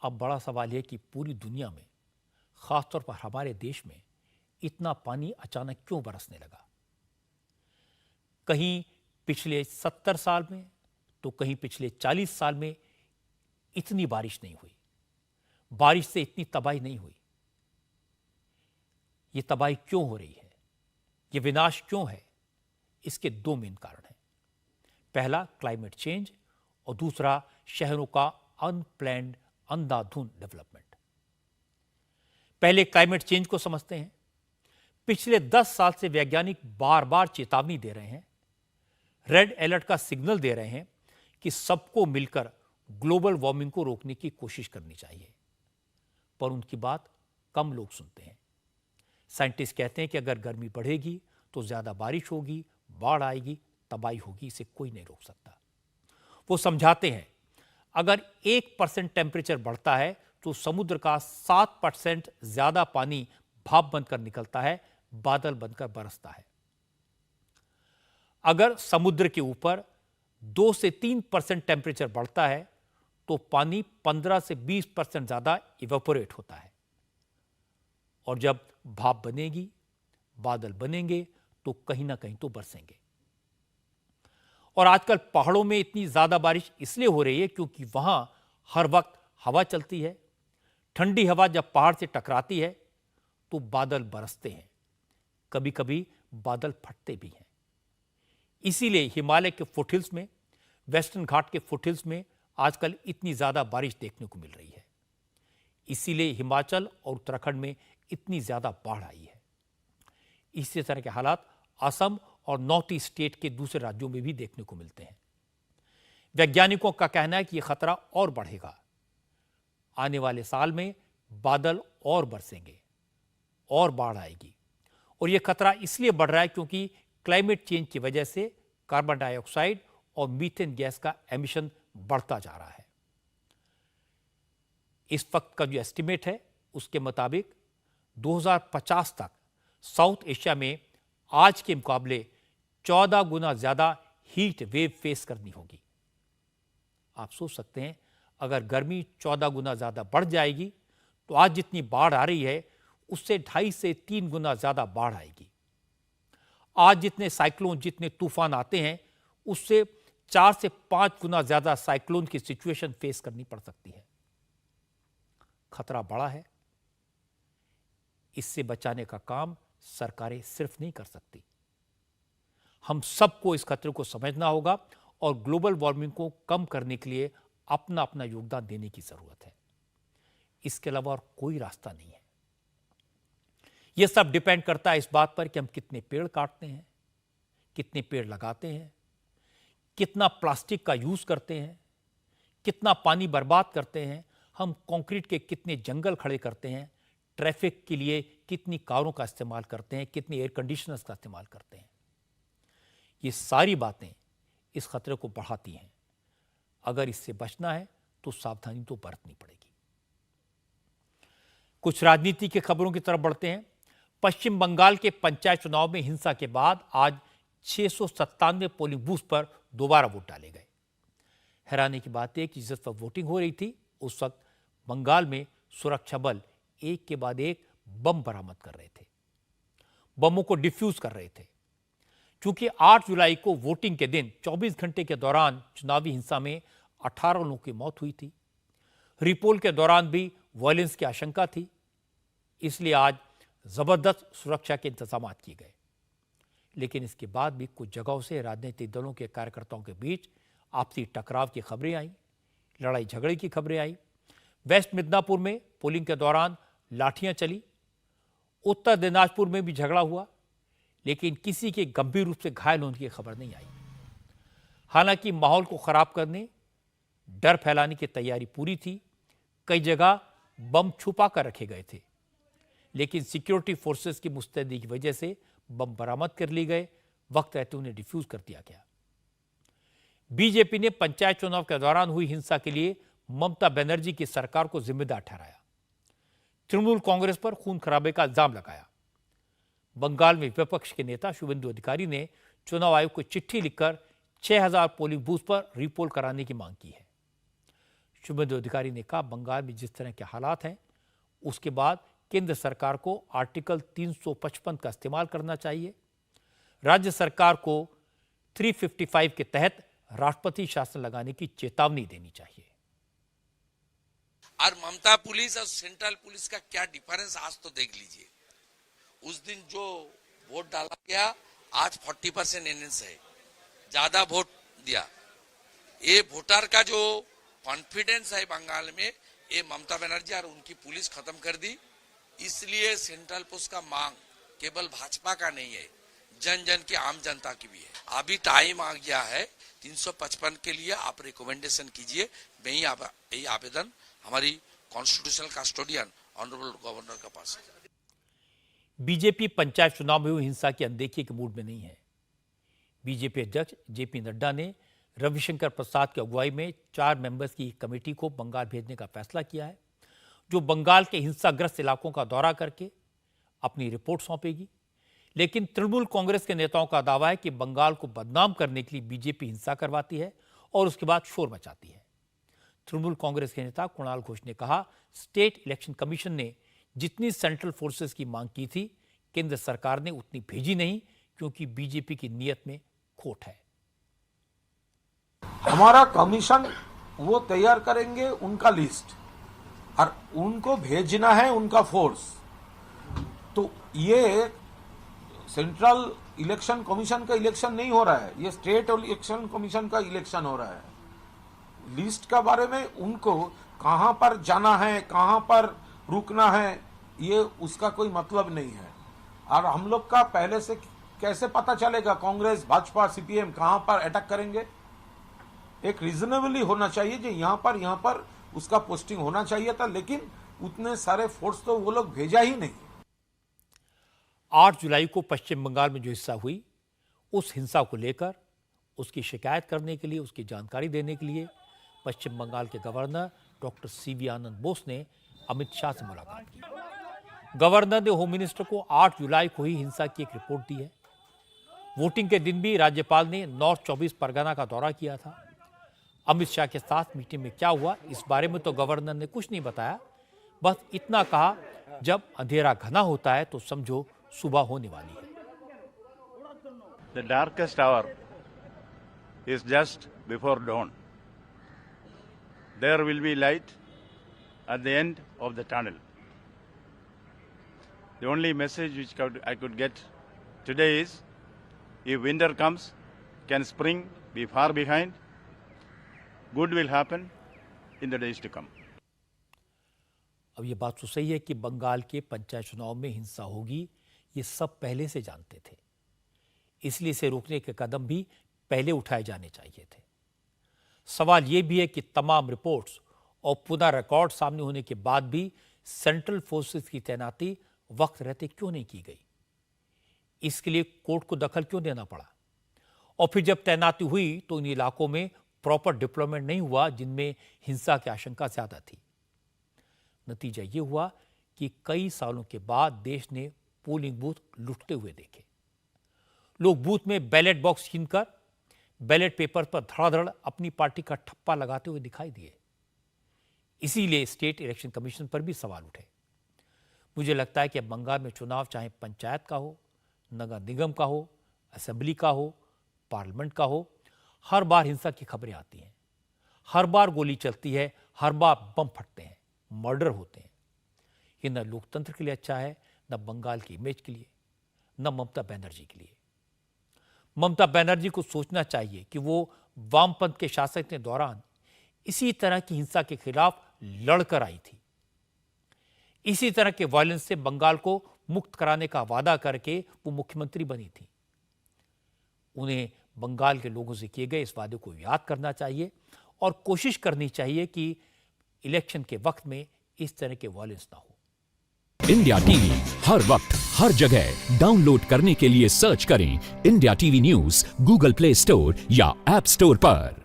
अब बड़ा सवाल यह कि पूरी दुनिया में, खासतौर पर हमारे देश में, इतना पानी अचानक क्यों बरसने लगा। कहीं पिछले 70 साल में तो कहीं पिछले 40 साल में इतनी बारिश नहीं हुई, बारिश से इतनी तबाही नहीं हुई। ये तबाही क्यों हो रही है, ये विनाश क्यों है? इसके दो मेन कारण हैं। पहला क्लाइमेट चेंज और दूसरा शहरों का अनप्लैन्ड अंधाधुंध डेवलपमेंट। पहले क्लाइमेट चेंज को समझते हैं। पिछले 10 साल से वैज्ञानिक बार बार चेतावनी दे रहे हैं, रेड अलर्ट का सिग्नल दे रहे हैं कि सबको मिलकर ग्लोबल वार्मिंग को रोकने की कोशिश करनी चाहिए, पर उनकी बात कम लोग सुनते हैं। साइंटिस्ट कहते हैं कि अगर गर्मी बढ़ेगी तो ज्यादा बारिश होगी, बाढ़ आएगी, तबाही होगी, इसे कोई नहीं रोक सकता। वो समझाते हैं अगर 1% टेम्परेचर बढ़ता है तो समुद्र का 7% ज्यादा पानी भाप बनकर निकलता है, बादल बनकर बरसता है। अगर समुद्र के ऊपर 2 से 3% टेम्परेचर बढ़ता है तो पानी 15 से 20% ज्यादा इवेपोरेट होता है, और जब भाप बनेगी, बादल बनेंगे तो कहीं ना कहीं तो बरसेंगे। और आजकल पहाड़ों में इतनी ज्यादा बारिश इसलिए हो रही है क्योंकि वहां हर वक्त हवा चलती है। ठंडी हवा जब पहाड़ से टकराती है तो बादल बरसते हैं, कभी कभी बादल फटते भी हैं। इसीलिए हिमालय के फुटहिल्स में, वेस्टर्न घाट के फुटहिल्स में आजकल इतनी ज्यादा बारिश देखने को मिल रही है। इसीलिए हिमाचल और उत्तराखंड में इतनी ज्यादा बाढ़ आई है। इसी तरह के हालात असम और नॉर्थ ईस्ट स्टेट के दूसरे राज्यों में भी देखने को मिलते हैं। वैज्ञानिकों का कहना है कि यह खतरा और बढ़ेगा। आने वाले साल में बादल और बरसेंगे और बाढ़ आएगी, और यह खतरा इसलिए बढ़ रहा है क्योंकि क्लाइमेट चेंज की वजह से कार्बन डाइऑक्साइड और मीथेन गैस का एमिशन बढ़ता जा रहा है। इस वक्त का जो एस्टिमेट है उसके मुताबिक 2050 तक साउथ एशिया में आज के मुकाबले 14 गुना ज्यादा हीट वेव फेस करनी होगी। आप सोच सकते हैं अगर गर्मी 14 गुना ज्यादा बढ़ जाएगी तो आज जितनी बाढ़ आ रही है उससे 2.5 से 3 गुना ज्यादा बाढ़ आएगी। आज जितने साइक्लोन, जितने तूफान आते हैं उससे 4 से 5 गुना ज्यादा साइक्लोन की सिचुएशन फेस करनी पड़ सकती है। खतरा बड़ा है। इससे बचाने का काम सरकारें सिर्फ नहीं कर सकती, हम सबको इस खतरे को समझना होगा और ग्लोबल वार्मिंग को कम करने के लिए अपना अपना योगदान देने की जरूरत है। इसके अलावा और कोई रास्ता नहीं है। यह सब डिपेंड करता है इस बात पर कि हम कितने पेड़ काटते हैं, कितने पेड़ लगाते हैं, कितना प्लास्टिक का यूज करते हैं, कितना पानी बर्बाद करते हैं, हम कंक्रीट के कितने जंगल खड़े करते हैं, ट्रैफिक के लिए कितनी कारों का इस्तेमाल करते हैं, कितने एयर कंडीशनर्स का इस्तेमाल करते हैं। ये सारी बातें इस खतरे को बढ़ाती हैं। अगर इससे बचना है तो सावधानी तो बरतनी पड़ेगी। कुछ राजनीति की खबरों की तरफ बढ़ते हैं। पश्चिम बंगाल के पंचायत चुनाव में हिंसा के बाद आज 697 पोलिंग बूथ पर दोबारा वोट डाले गए। हैरानी की बात है कि जिस वक्त वोटिंग हो रही थी उस वक्त बंगाल में सुरक्षा बल एक के बाद एक बम बरामद कर रहे थे, बमों को डिफ्यूज कर रहे थे। क्योंकि 8 जुलाई को वोटिंग के दिन 24 घंटे के दौरान चुनावी हिंसा में 18 लोगों की मौत हुई थी। रिपोल के दौरान भी वायलेंस की आशंका थी, इसलिए आज जबरदस्त सुरक्षा के इंतजाम किए गए। लेकिन इसके बाद भी कुछ जगहों से राजनीतिक दलों के कार्यकर्ताओं के बीच आपसी टकराव की खबरें आई, लड़ाई झगड़े की खबरें आई। वेस्ट मिदनापुर में पोलिंग के दौरान लाठियां चली। उत्तर दिनाजपुर में भी झगड़ा हुआ, लेकिन किसी के गंभीर रूप से घायल होने की खबर नहीं आई। हालांकि माहौल को खराब करने, डर फैलाने की तैयारी पूरी थी। कई जगह बम छुपा कर रखे गए थे, लेकिन सिक्योरिटी फोर्सेस की मुस्तैदी की वजह से बम बरामद कर लिए गए, वक्त रहते उन्हें डिफ्यूज कर दिया गया। बीजेपी ने पंचायत चुनाव के दौरान हुई हिंसा के लिए ममता बनर्जी की सरकार को जिम्मेदार ठहराया। तृणमूल कांग्रेस पर खून खराबे का इल्जाम लगाया। बंगाल में विपक्ष के नेता शुभेंदु अधिकारी ने चुनाव आयोग को चिट्ठी लिखकर 6000 पोलिंग बूथ पर रीपोल कराने की मांग की है। शुभेंदु अधिकारी ने कहा, बंगाल में जिस तरह के हालात हैं उसके बाद केंद्र सरकार को आर्टिकल 355 का इस्तेमाल करना चाहिए। राज्य सरकार को 355 के तहत राष्ट्रपति शासन लगाने की चेतावनी देनी चाहिए। और ममता पुलिस और सेंट्रल पुलिस का क्या डिफरेंस आज तो देख लीजिए। उस दिन जो वोट डाला गया, आज 40% एनएस है, ज्यादा वोट दिया। ये वोटर का जो कॉन्फिडेंस है बंगाल में, ये ममता बनर्जी और उनकी पुलिस खत्म कर दी। इसलिए सेंट्रल पुलिस का मांग केवल भाजपा का नहीं है, जन जन की, आम जनता की भी है। अभी टाइम आ गया है 355 के लिए आप रिकमेंडेशन कीजिए। मैं यही आवेदन हमारी कॉन्स्टिट्यूशनल कस्टोडियन ऑनरेबल गवर्नर के पास है। बीजेपी पंचायत चुनाव में हुई हिंसा की अनदेखी के मूड में नहीं है। बीजेपी अध्यक्ष जेपी नड्डा ने रविशंकर प्रसाद की अगुवाई में 4 मेंबर्स की कमेटी को बंगाल भेजने का फैसला किया है, जो बंगाल के हिंसाग्रस्त इलाकों का दौरा करके अपनी रिपोर्ट सौंपेगी। लेकिन तृणमूल कांग्रेस के नेताओं का दावा है कि बंगाल को बदनाम करने के लिए बीजेपी हिंसा करवाती है और उसके बाद शोर मचाती है। तृणमूल कांग्रेस के नेता कुणाल घोष ने कहा, स्टेट इलेक्शन कमीशन ने जितनी सेंट्रल फोर्सेस की मांग की थी, केंद्र सरकार ने उतनी भेजी नहीं, क्योंकि बीजेपी की नीयत में खोट है। हमारा कमीशन वो तैयार करेंगे उनका लिस्ट, और उनको भेजना है उनका फोर्स। तो ये सेंट्रल इलेक्शन कमीशन का इलेक्शन नहीं हो रहा है, ये स्टेट इलेक्शन कमीशन का इलेक्शन हो रहा है। लिस्ट का बारे में उनको कहां पर जाना है, कहां पर रुकना है, ये उसका कोई मतलब नहीं है। और हम लोग का पहले से कैसे पता चलेगा कांग्रेस, भाजपा, सीपीएम कहां पर अटैक करेंगे? एक रीजनेबली होना चाहिए जो यहाँ पर उसका पोस्टिंग होना चाहिए था, लेकिन उतने सारे फोर्स तो वो लोग भेजा ही नहीं। 8 जुलाई को पश्चिम बंगाल में जो हिंसा हुई, उस हिंसा को लेकर उसकी शिकायत करने के लिए, उसकी जानकारी देने के लिए पश्चिम बंगाल के गवर्नर डॉक्टर सीवी आनंद बोस ने अमित शाह से मुलाकात की। गवर्नर ने होम मिनिस्टर को 8 जुलाई को ही हिंसा की एक रिपोर्ट दी है। वोटिंग के दिन भी राज्यपाल ने नॉर्थ 24 परगना का दौरा किया था। अमित शाह के साथ मीटिंग में क्या हुआ, इस बारे में तो गवर्नर ने कुछ नहीं बताया, बस इतना कहा, जब अंधेरा घना होता है तो समझो सुबह होने वाली है। The darkest hour is just before dawn. There will be light at the end of the tunnel. The only message which I could get today is, if winter comes, can spring be far behind? Good will happen in the days to come. अब ये बात तो सही है कि बंगाल के पंचायत चुनाव में हिंसा होगी, ये सब पहले से जानते थे, इसलिए इसे रोकने के कदम भी पहले उठाए जाने चाहिए थे। सवाल ये भी है कि तमाम रिपोर्ट्स और पुनः रिकॉर्ड सामने होने के बाद भी सेंट्रल फोर्सेस की तैनाती वक्त रहते क्यों नहीं की गई? इसके लिए कोर्ट को दखल क्यों देना पड़ा? और फिर जब तैनाती हुई तो इन इलाकों में प्रॉपर डिप्लॉयमेंट नहीं हुआ, जिनमें हिंसा की आशंका ज्यादा थी। नतीजा ये हुआ कि कई सालों के बाद देश ने पोलिंग बूथ लुटते हुए देखे। लोग बूथ में बैलेट बॉक्स छीनकर बैलेट पेपर पर धड़ाधड़ अपनी पार्टी का ठप्पा लगाते हुए दिखाई दिए। इसीलिए स्टेट इलेक्शन कमीशन पर भी सवाल उठे। मुझे लगता है कि बंगाल में चुनाव चाहे पंचायत का हो, नगर निगम का हो, असेंबली का हो, पार्लियामेंट का हो, हर बार हिंसा की खबरें आती हैं, हर बार गोली चलती है, हर बार बम फटते हैं, मर्डर होते हैं। ये न लोकतंत्र के लिए अच्छा है, न बंगाल की इमेज के लिए, न ममता बनर्जी के लिए। ममता बनर्जी को सोचना चाहिए कि वो वामपंथ के शासक के दौरान इसी तरह की हिंसा के खिलाफ लड़कर आई थी। इसी तरह के वायलेंस से बंगाल को मुक्त कराने का वादा करके वो मुख्यमंत्री बनी थी। उन्हें बंगाल के लोगों से किए गए इस वादे को याद करना चाहिए और कोशिश करनी चाहिए कि इलेक्शन के वक्त में इस तरह के वायलेंस ना हो। इंडिया टीवी हर वक्त हर जगह डाउनलोड करने के लिए सर्च करें India TV news Google play store या ऐप स्टोर पर।